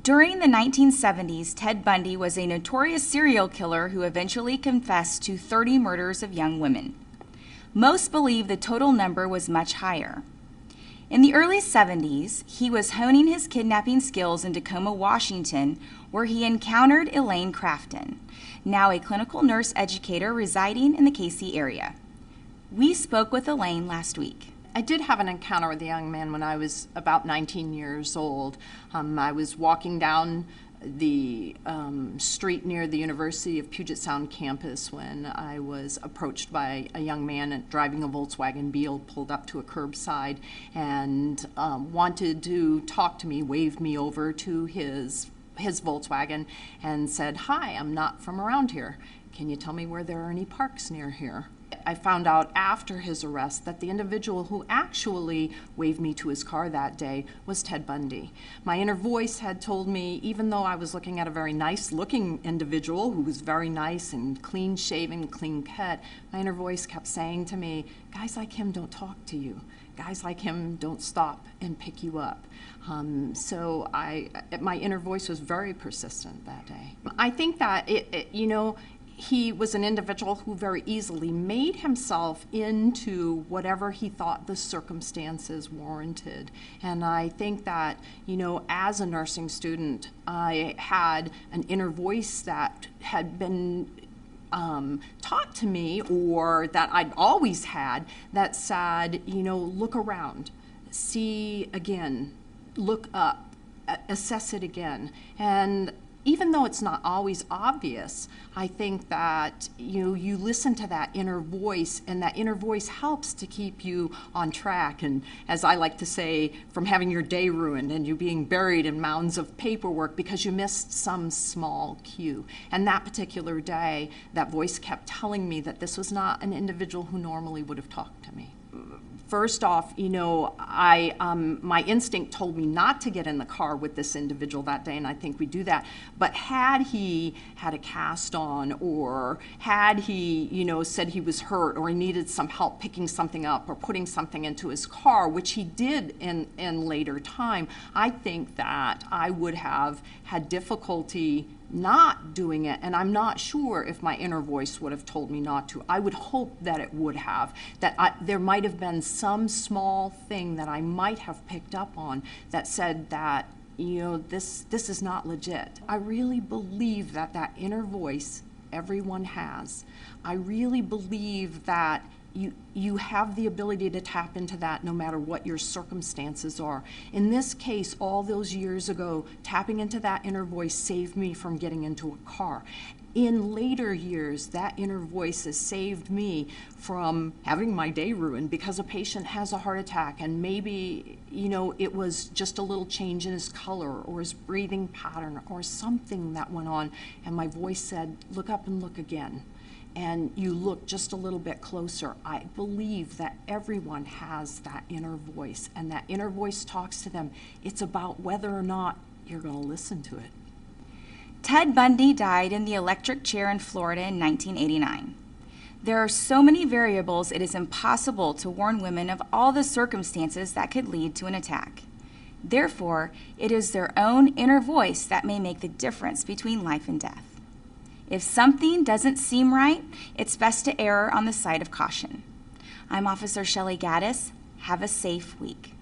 During the 1970s, Ted Bundy was a notorious serial killer who eventually confessed to 30 murders of young women. Most believe the total number was much higher. In the early 70s, he was honing his kidnapping skills in Tacoma, Washington, where he encountered Elaine Crafton, now a clinical nurse educator residing in the KC area. We spoke with Elaine last week. I did have an encounter with a young man when I was about 19 years old. I was walking down the street near the University of Puget Sound campus when I was approached by a young man driving a Volkswagen Beetle, pulled up to a curbside and wanted to talk to me, waved me over to his Volkswagen and said, "Hi, I'm not from around here. Can you tell me where there are any parks near here?" I found out after his arrest that the individual who actually waved me to his car that day was Ted Bundy. My inner voice had told me, even though I was looking at a very nice-looking individual who was very nice and clean-shaven, clean-cut, my inner voice kept saying to me, guys like him don't talk to you. Guys like him don't stop and pick you up. So my inner voice was very persistent that day. I think that, he was an individual who very easily made himself into whatever he thought the circumstances warranted. And I think that, as a nursing student, I had an inner voice that had been taught to me, or that I'd always had, that said, look around, see again, look up, assess it again. And even though it's not always obvious, I think that you listen to that inner voice, and that inner voice helps to keep you on track. And as I like to say, from having your day ruined and you being buried in mounds of paperwork because you missed some small cue. And that particular day, that voice kept telling me that this was not an individual who normally would have talked to me. First off, my instinct told me not to get in the car with this individual that day, and I think we do that. But had he had a cast on, or had he, said he was hurt, or he needed some help picking something up or putting something into his car, which he did in later time, I think that I would have had difficulty not doing it, and I'm not sure if my inner voice would have told me not to. I would hope that it would have, that there might have been some small thing that I might have picked up on that said that, this is not legit. I really believe that inner voice everyone has. I really believe that you have the ability to tap into that no matter what your circumstances are. In this case, all those years ago, tapping into that inner voice saved me from getting into a car. In later years, that inner voice has saved me from having my day ruined because a patient has a heart attack, and maybe, it was just a little change in his color or his breathing pattern or something that went on, and my voice said, look up and look again. And you look just a little bit closer. I believe that everyone has that inner voice, and that inner voice talks to them. It's about whether or not you're going to listen to it. Ted Bundy died in the electric chair in Florida in 1989. There are so many variables, it is impossible to warn women of all the circumstances that could lead to an attack. Therefore, it is their own inner voice that may make the difference between life and death. If something doesn't seem right, it's best to err on the side of caution. I'm Officer Shelley Gaddis. Have a safe week.